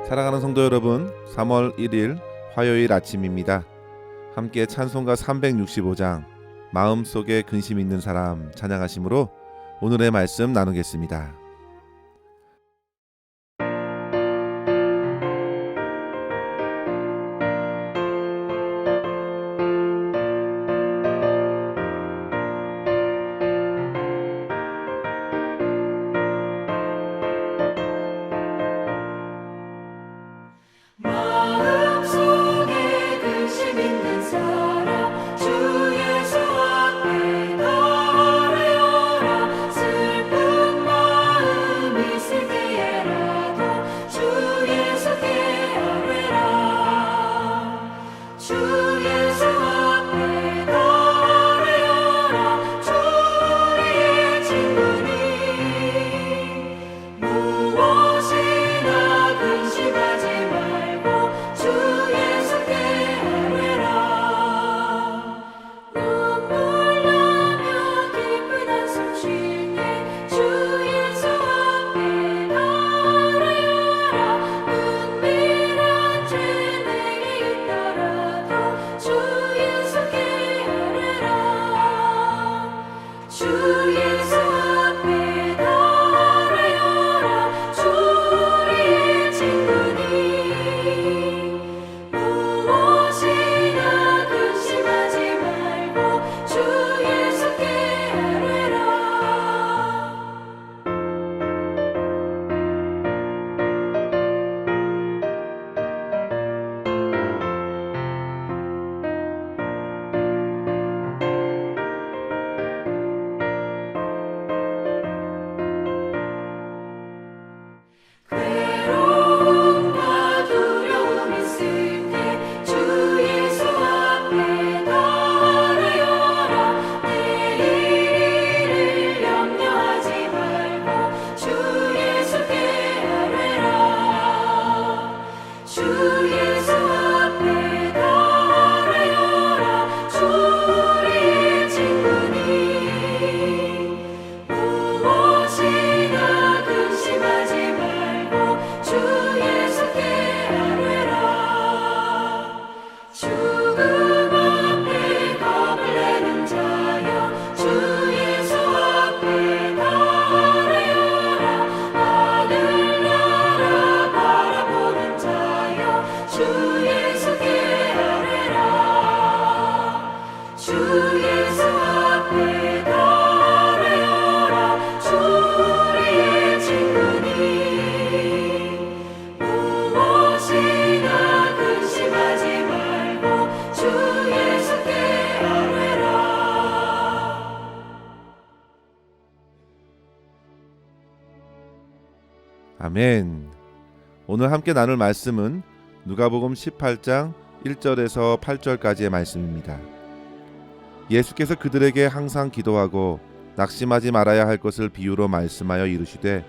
사랑하는 성도 여러분, 3월 1일 화요일 아침입니다. 함께 찬송가 365장 마음속에 근심 있는 사람 찬양하심으로 오늘의 말씀 나누겠습니다. 마음속에 근심 있는 사람 주 예수 앞에 나아가라. 슬픈 마음 있을 때에라도 주 예수께 아뢰라. 주 예수 앞에 나아가라. 주 우리의 친구니 무엇이나 근심하지 말고 주 예수께 아뢰라. 눈물 나며 깊은 한숨 쉴 때 주 예수 앞에 나아가라. 은밀한 죄 내게 있더라도 주 예수께 아뢰라. 주 예수 앞에 나아가라. 주 우리의 친구니 무엇이나 근심하지 말고 주 예수께 아뢰라. 괴로움과 두려움 있을 때 주 예수 앞에 나아가라. 내일을 염려하지 말고 주 예수께 아뢰라. 주 예수 앞에 나아가라. 주 우리의 친구니 무엇이나 근심하지 말고 주 예수께 아뢰라. 죽음 앞에 겁을 내는 자여 주 예수 앞에 나아가라. 하늘나라 바라보는 자여 주 예수께 아뢰라. 주 예수 앞에 나아가라. 주 우리의 친구니 무엇이나 근심하지 말고 주 예수께 아뢰라. 아멘. 오늘 함께 나눌 말씀은 누가복음 18장 1절에서 8절까지의 말씀입니다. 예수께서 그들에게 항상 기도하고 낙심하지 말아야 할 것을 비유로 말씀하여 이르시되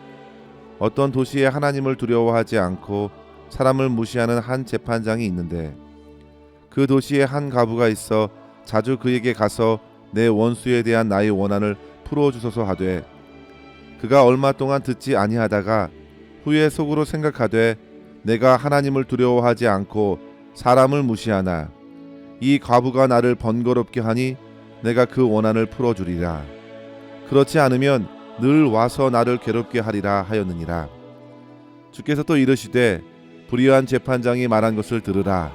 어떤 도시에 하나님을 두려워하지 않고 사람을 무시하는 한 재판장이 있는데 그 도시에 한 과부가 있어 자주 그에게 가서 내 원수에 대한 나의 원한을 풀어주소서 하되 그가 얼마 동안 듣지 아니하다가 후에 속으로 생각하되 내가 하나님을 두려워하지 않고 사람을 무시하나 이 과부가 나를 번거롭게 하니 내가 그 원한을 풀어주리라. 그렇지 않으면 늘 와서 나를 괴롭게 하리라 하였느니라. 주께서 또 이르시되 불의한 재판장이 말한 것을 들으라.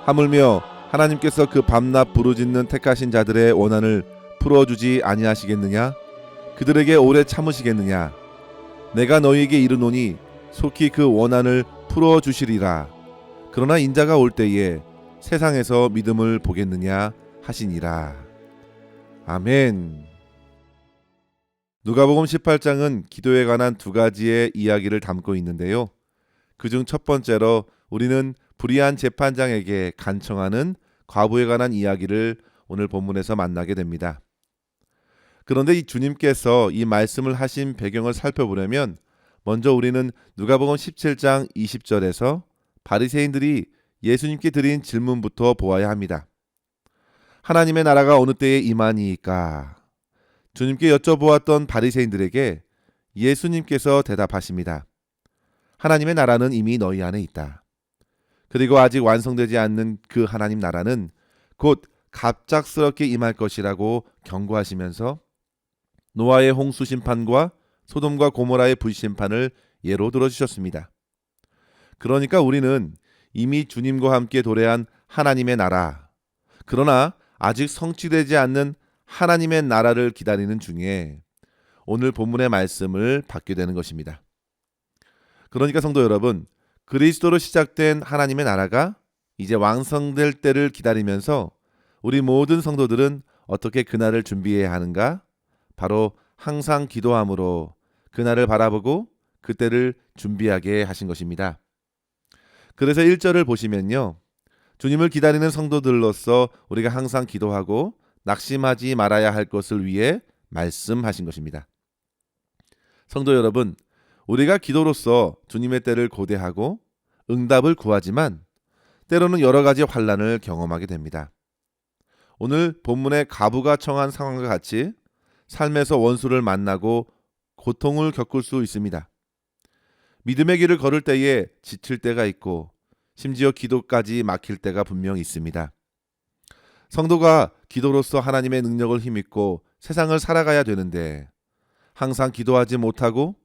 하물며 하나님께서 그 밤낮 부르짖는 택하신 자들의 원한을 풀어주지 아니하시겠느냐? 그들에게 오래 참으시겠느냐? 내가 너희에게 이르노니 속히 그 원한을 풀어주시리라. 그러나 인자가 올 때에 세상에서 믿음을 보겠느냐 하시니라. 아멘. 누가복음 18장은 기도에 관한 두 가지의 이야기를 담고 있는데요. 그중 첫 번째로 우리는 불의한 재판장에게 간청하는 과부에 관한 이야기를 오늘 본문에서 만나게 됩니다. 그런데 이 주님께서 이 말씀을 하신 배경을 살펴보려면 먼저 우리는 누가복음 17장 20절에서 바리새인들이 예수님께 드린 질문부터 보아야 합니다. 하나님의 나라가 어느 때에 임하니이까? 주님께 여쭤보았던 바리새인들에게 예수님께서 대답하십니다. 하나님의 나라는 이미 너희 안에 있다. 그리고 아직 완성되지 않는 그 하나님 나라는 곧 갑작스럽게 임할 것이라고 경고하시면서 노아의 홍수 심판과 소돔과 고모라의 불심판을 예로 들어주셨습니다. 그러니까 우리는 이미 주님과 함께 도래한 하나님의 나라, 그러나 아직 성취되지 않는 하나님의 나라를 기다리는 중에 오늘 본문의 말씀을 받게 되는 것입니다. 그러니까 성도 여러분, 그리스도로 시작된 하나님의 나라가 이제 완성될 때를 기다리면서 우리 모든 성도들은 어떻게 그날을 준비해야 하는가? 바로 항상 기도함으로 그날을 바라보고 그때를 준비하게 하신 것입니다. 그래서 1절을 보시면요, 주님을 기다리는 성도들로서 우리가 항상 기도하고 낙심하지 말아야 할 것을 위해 말씀하신 것입니다. 성도 여러분, 우리가 기도로서 주님의 때를 고대하고 응답을 구하지만 때로는 여러 가지 환난을 경험하게 됩니다. 오늘 본문의 과부가 처한 상황과 같이 삶에서 원수를 만나고 고통을 겪을 수 있습니다. 믿음의 길을 걸을 때에 지칠 때가 있고 심지어 기도까지 막힐 때가 분명 있습니다. 성도가 기도로서 하나님의 능력을 힘입고 세상을 살아가야 되는데 항상 기도하지 못하고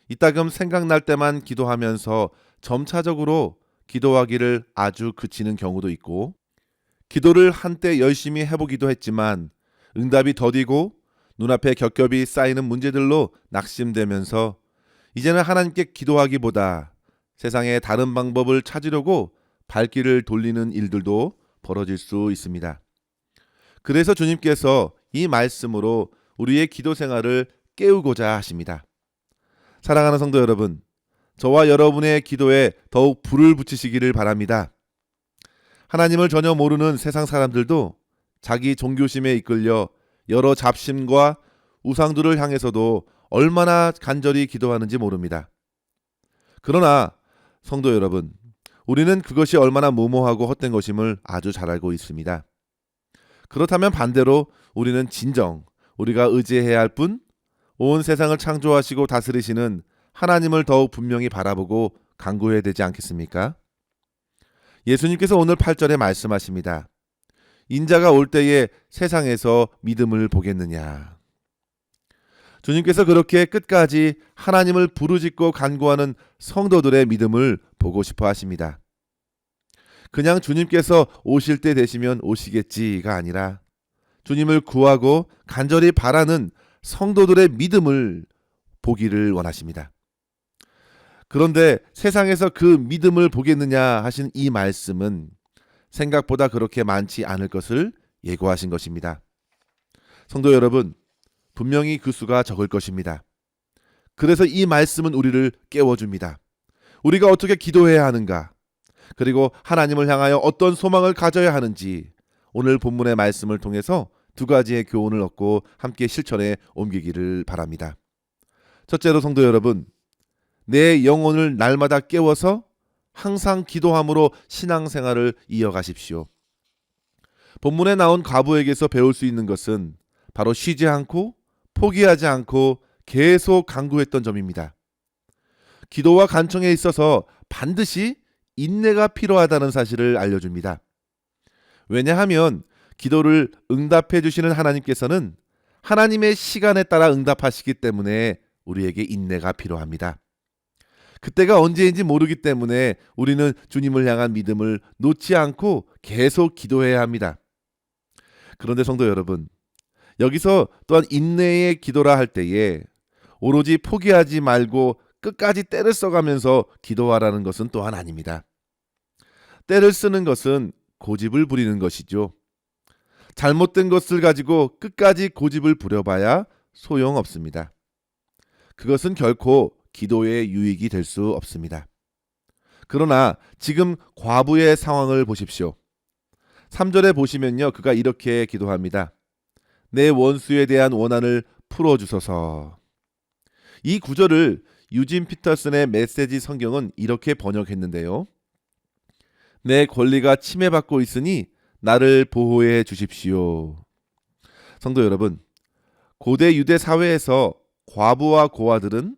이따금 생각날 때만 기도하면서 점차적으로 기도하기를 아주 그치는 경우도 있고, 기도를 한때 열심히 해보기도 했지만 응답이 더디고 눈앞에 겹겹이 쌓이는 문제들로 낙심되면서 이제는 하나님께 기도하기보다 세상의 다른 방법을 찾으려고 발길을 돌리는 일들도 벌어질 수 있습니다. 그래서 주님께서 이 말씀으로 우리의 기도 생활을 깨우고자 하십니다. 사랑하는 성도 여러분, 저와 여러분의 기도에 더욱 불을 붙이시기를 바랍니다. 하나님을 전혀 모르는 세상 사람들도 자기 종교심에 이끌려 여러 잡심과 우상들을 향해서도 얼마나 간절히 기도하는지 모릅니다. 그러나 성도 여러분, 우리는 그것이 얼마나 무모하고 헛된 것임을 아주 잘 알고 있습니다. 그렇다면 반대로 우리는 진정 우리가 의지해야 할 분, 온 세상을 창조하시고 다스리시는 하나님을 더욱 분명히 바라보고 간구해야 되지 않겠습니까? 예수님께서 오늘 8절에 말씀하십니다. 인자가 올 때에 세상에서 믿음을 보겠느냐. 주님께서 그렇게 끝까지 하나님을 부르짖고 간구하는 성도들의 믿음을 보고 싶어 하십니다. 그냥 주님께서 오실 때 되시면 오시겠지가 아니라 주님을 구하고 간절히 바라는 성도들의 믿음을 보기를 원하십니다. 그런데 세상에서 그 믿음을 보겠느냐 하신 이 말씀은 생각보다 그렇게 많지 않을 것을 예고하신 것입니다. 성도 여러분, 분명히 그 수가 적을 것입니다. 그래서 이 말씀은 우리를 깨워줍니다. 우리가 어떻게 기도해야 하는가, 그리고 하나님을 향하여 어떤 소망을 가져야 하는지 오늘 본문의 말씀을 통해서 두 가지의 교훈을 얻고 함께 실천에 옮기기를 바랍니다. 첫째로 성도 여러분, 내 영혼을 날마다 깨워서 항상 기도함으로 신앙생활을 이어가십시오. 본문에 나온 과부에게서 배울 수 있는 것은 바로 쉬지 않고 포기하지 않고 계속 간구했던 점입니다. 기도와 간청에 있어서 반드시 인내가 필요하다는 사실을 알려줍니다. 왜냐하면 기도를 응답해 주시는 하나님께서는 하나님의 시간에 따라 응답하시기 때문에 우리에게 인내가 필요합니다. 그때가 언제인지 모르기 때문에 우리는 주님을 향한 믿음을 놓지 않고 계속 기도해야 합니다. 그런데 성도 여러분, 여기서 또한 인내의 기도라 할 때에 오로지 포기하지 말고 끝까지 때를 써가면서 기도하라는 것은 또한 아닙니다. 때를 쓰는 것은 고집을 부리는 것이죠. 잘못된 것을 가지고 끝까지 고집을 부려봐야 소용없습니다. 그것은 결코 기도의 유익이 될 수 없습니다. 그러나 지금 과부의 상황을 보십시오. 3절에 보시면요, 그가 이렇게 기도합니다. 내 원수에 대한 원한을 풀어주소서. 이 구절을 유진 피터슨의 메시지 성경은 이렇게 번역했는데요. 내 권리가 침해받고 있으니 나를 보호해 주십시오. 성도 여러분, 고대 유대 사회에서 과부와 고아들은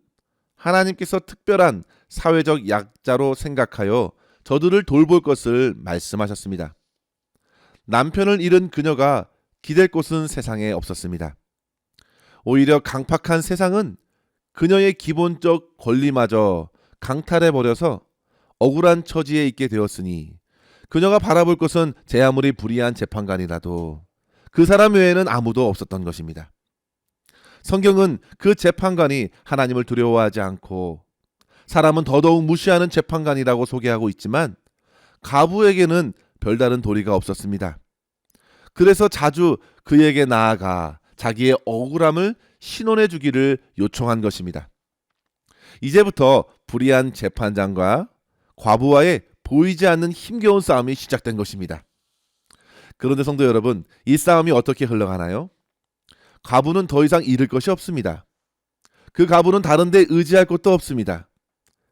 하나님께서 특별한 사회적 약자로 생각하여 저들을 돌볼 것을 말씀하셨습니다. 남편을 잃은 그녀가 기댈 곳은 세상에 없었습니다. 오히려 강팍한 세상은 그녀의 기본적 권리마저 강탈해버려서 억울한 처지에 있게 되었으니 그녀가 바라볼 것은 제 아무리 불의한 재판관이라도 그 사람 외에는 아무도 없었던 것입니다. 성경은 그 재판관이 하나님을 두려워하지 않고 사람은 더더욱 무시하는 재판관이라고 소개하고 있지만 가부에게는 별다른 도리가 없었습니다. 그래서 자주 그에게 나아가 자기의 억울함을 신원해 주기를 요청한 것입니다. 이제부터 불의한 재판장과 과부와의 보이지 않는 힘겨운 싸움이 시작된 것입니다. 그런데 성도 여러분, 이 싸움이 어떻게 흘러가나요? 과부는 더 이상 잃을 것이 없습니다. 그 과부는 다른 데 의지할 것도 없습니다.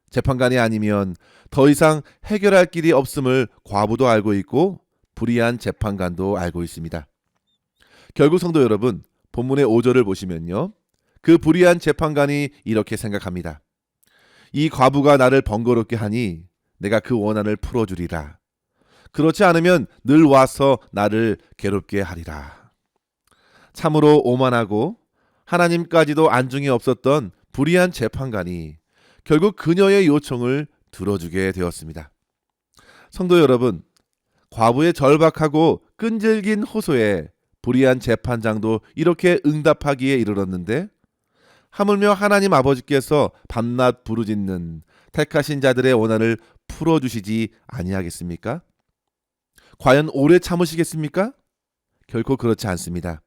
재판관이 아니면 더 이상 해결할 길이 없음을 과부도 알고 있고 불의한 재판관도 알고 있습니다. 결국 성도 여러분, 본문의 5절을 보시면요, 그 불의한 재판관이 이렇게 생각합니다. 이 과부가 나를 번거롭게 하니 내가 그 원한을 풀어주리라. 그렇지 않으면 늘 와서 나를 괴롭게 하리라. 참으로 오만하고 하나님까지도 안중이 없었던 불의한 재판관이 결국 그녀의 요청을 들어주게 되었습니다. 성도 여러분, 과부의 절박하고 끈질긴 호소에 불의한 재판장도 이렇게 응답하기에 이르렀는데 하물며 하나님 아버지께서 밤낮 부르짖는 택하신 자들의 원한을 풀어주시지 아니하겠습니까? 과연 오래 참으시겠습니까? 결코 그렇지 않습니다.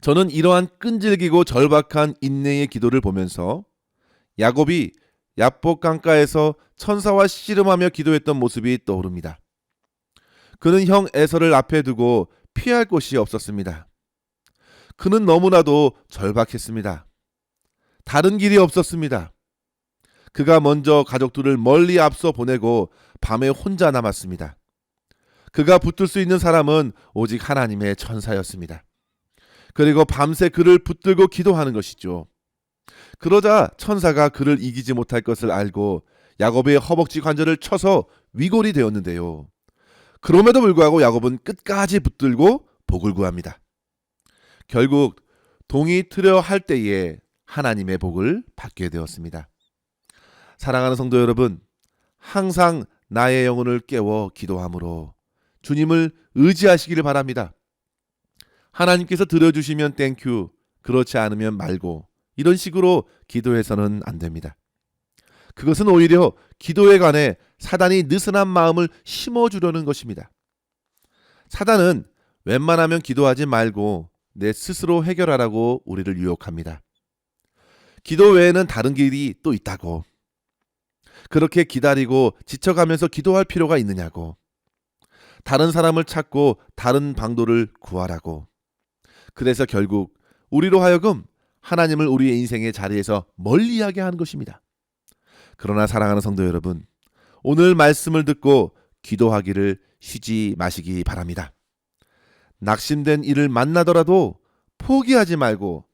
저는 이러한 끈질기고 절박한 인내의 기도를 보면서 야곱이 야복 강가에서 천사와 씨름하며 기도했던 모습이 떠오릅니다. 그는 형 에서를 앞에 두고 피할 곳이 없었습니다. 그는 너무나도 절박했습니다. 다른 길이 없었습니다. 그가 먼저 가족들을 멀리 앞서 보내고 밤에 혼자 남았습니다. 그가 붙들 수 있는 사람은 오직 하나님의 천사였습니다. 그리고 밤새 그를 붙들고 기도하는 것이죠. 그러자 천사가 그를 이기지 못할 것을 알고 야곱의 허벅지 관절을 쳐서 위골이 되었는데요. 그럼에도 불구하고 야곱은 끝까지 붙들고 복을 구합니다. 결국 동이 트려 할 때에 하나님의 복을 받게 되었습니다. 사랑하는 성도 여러분, 항상 나의 영혼을 깨워 기도함으로 주님을 의지하시기를 바랍니다. 하나님께서 들어주시면 땡큐, 그렇지 않으면 말고, 이런 식으로 기도해서는 안 됩니다. 그것은 오히려 기도에 관해 사단이 느슨한 마음을 심어주려는 것입니다. 사단은 웬만하면 기도하지 말고 내 스스로 해결하라고 우리를 유혹합니다. 기도 외에는 다른 길이 또 있다고. 그렇게 기다리고 지쳐가면서 기도할 필요가 있느냐고. 다른 사람을 찾고 다른 방도를 구하라고. 그래서 결국 우리로 하여금 하나님을 우리의 인생의 자리에서 멀리하게 하는 것입니다. 그러나 사랑하는 성도 여러분, 오늘 말씀을 듣고 기도하기를 쉬지 마시기 바랍니다. 낙심된 일을 만나더라도 포기하지 말고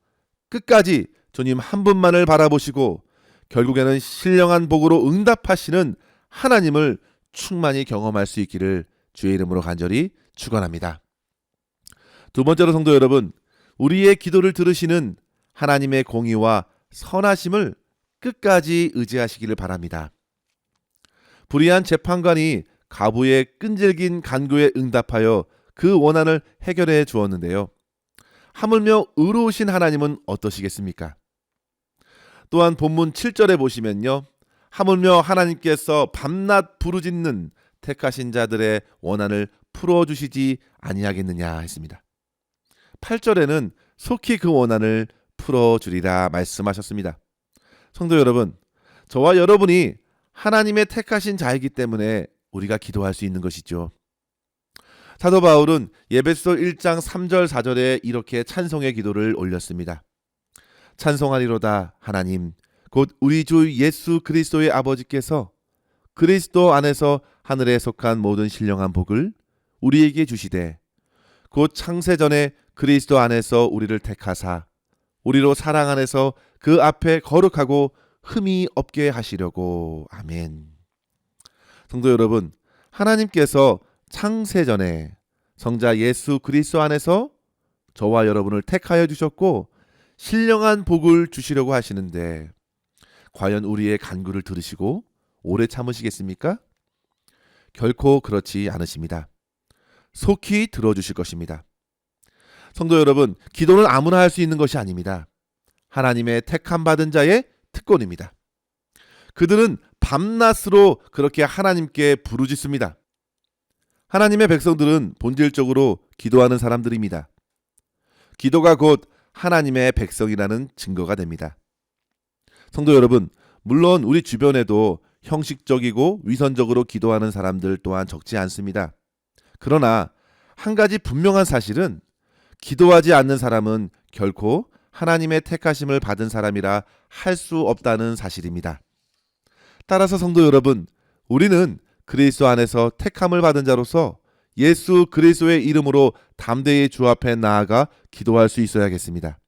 끝까지 주님 한 분만을 바라보시고 결국에는 신령한 복으로 응답하시는 하나님을 충만히 경험할 수 있기를 주의 이름으로 간절히 축원합니다. 두 번째로 성도 여러분, 우리의 기도를 들으시는 하나님의 공의와 선하심을 끝까지 의지하시기를 바랍니다. 불의한 재판관이 가부의 끈질긴 간구에 응답하여 그 원한을 해결해 주었는데요. 하물며 의로우신 하나님은 어떠시겠습니까? 또한 본문 7절에 보시면요, 하물며 하나님께서 밤낮 부르짖는 택하신 자들의 원한을 풀어주시지 아니하겠느냐 했습니다. 8절에는 속히 그 원한을 풀어주리라 말씀하셨습니다. 성도 여러분, 저와 여러분이 하나님의 택하신 자이기 때문에 우리가 기도할 수 있는 것이죠. 사도 바울은 에베소 1장 3절 4절에 이렇게 찬송의 기도를 올렸습니다. 찬송하리로다 하나님, 곧 우리 주 예수 그리스도의 아버지께서 그리스도 안에서 하늘에 속한 모든 신령한 복을 우리에게 주시되 곧 창세전에 그리스도 안에서 우리를 택하사 우리로 사랑 안에서 그 앞에 거룩하고 흠이 없게 하시려고. 아멘. 성도 여러분, 하나님께서 창세전에 성자 예수 그리스도 안에서 저와 여러분을 택하여 주셨고 신령한 복을 주시려고 하시는데 과연 우리의 간구를 들으시고 오래 참으시겠습니까? 결코 그렇지 않으십니다. 속히 들어주실 것입니다. 성도 여러분, 기도는 아무나 할 수 있는 것이 아닙니다. 하나님의 택함 받은 자의 특권입니다. 그들은 밤낮으로 그렇게 하나님께 부르짖습니다. 하나님의 백성들은 본질적으로 기도하는 사람들입니다. 기도가 곧 하나님의 백성이라는 증거가 됩니다. 성도 여러분, 물론 우리 주변에도 형식적이고 위선적으로 기도하는 사람들 또한 적지 않습니다. 그러나 한 가지 분명한 사실은 기도하지 않는 사람은 결코 하나님의 택하심을 받은 사람이라 할 수 없다는 사실입니다. 따라서 성도 여러분, 우리는 그리스도 안에서 택함을 받은 자로서 예수 그리스도의 이름으로 담대히 주 앞에 나아가 기도할 수 있어야겠습니다.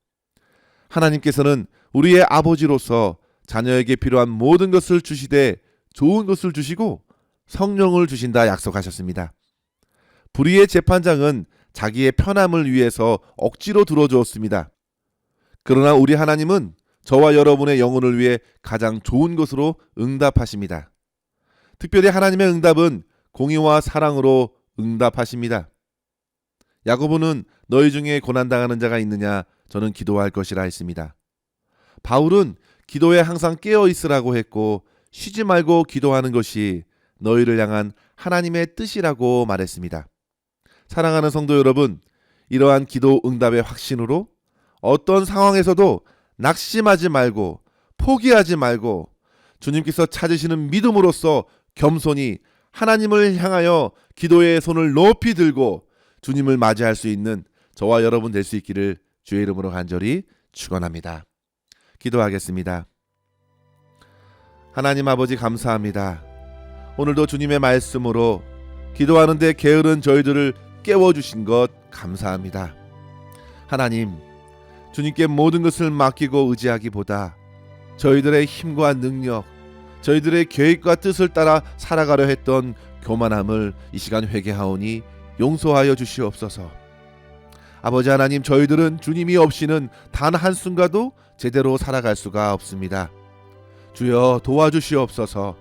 하나님께서는 우리의 아버지로서 자녀에게 필요한 모든 것을 주시되 좋은 것을 주시고 성령을 주신다 약속하셨습니다. 불의의 재판장은 자기의 편함을 위해서 억지로 들어주었습니다. 그러나 우리 하나님은 저와 여러분의 영혼을 위해 가장 좋은 것으로 응답하십니다. 특별히 하나님의 응답은 공의와 사랑으로 응답하십니다. 야고보는 너희 중에 고난당하는 자가 있느냐 저는 기도할 것이라 했습니다. 바울은 기도에 항상 깨어 있으라고 했고 쉬지 말고 기도하는 것이 너희를 향한 하나님의 뜻이라고 말했습니다. 사랑하는 성도 여러분, 이러한 기도 응답의 확신으로 어떤 상황에서도 낙심하지 말고 포기하지 말고 주님께서 찾으시는 믿음으로써 겸손히 하나님을 향하여 기도의 손을 높이 들고 주님을 맞이할 수 있는 저와 여러분 될 수 있기를 주의 이름으로 간절히 축원합니다. 기도하겠습니다. 하나님 아버지 감사합니다. 오늘도 주님의 말씀으로 기도하는데 게으른 저희들을 깨워주신 것 감사합니다. 하나님, 주님께 모든 것을 맡기고 의지하기보다 저희들의 힘과 능력, 저희들의 계획과 뜻을 따라 살아가려 했던 교만함을 이 시간 회개하오니 용서하여 주시옵소서. 아버지 하나님, 저희들은 주님이 없이는 단 한순간도 제대로 살아갈 수가 없습니다. 주여 도와주시옵소서.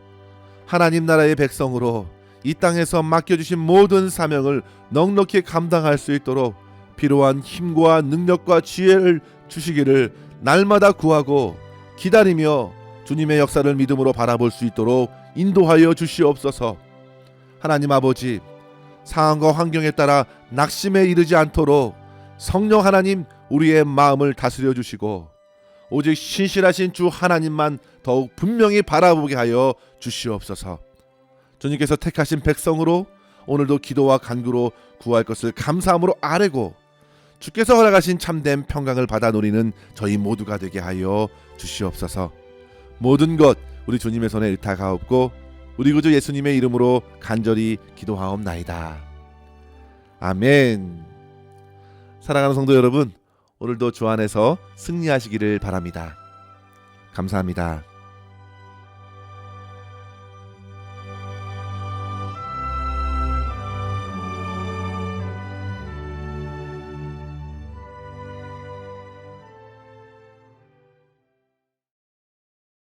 하나님 나라의 백성으로 이 땅에서 맡겨주신 모든 사명을 넉넉히 감당할 수 있도록 필요한 힘과 능력과 지혜를 주시기를 날마다 구하고 기다리며 주님의 역사를 믿음으로 바라볼 수 있도록 인도하여 주시옵소서. 하나님 아버지, 상황과 환경에 따라 낙심에 이르지 않도록 성령 하나님 우리의 마음을 다스려 주시고 오직 신실하신 주 하나님만 더욱 분명히 바라보게 하여 주시옵소서. 주님께서 택하신 백성으로 오늘도 기도와 간구로 구할 것을 감사함으로 아뢰고 주께서 허락하신 참된 평강을 받아 누리는 저희 모두가 되게 하여 주시옵소서. 모든 것 우리 주님의 손에 의탁하옵고 우리 구주 예수님의 이름으로 간절히 기도하옵나이다. 아멘. 사랑하는 성도 여러분, 오늘도 주 안에서 승리하시기를 바랍니다. 감사합니다.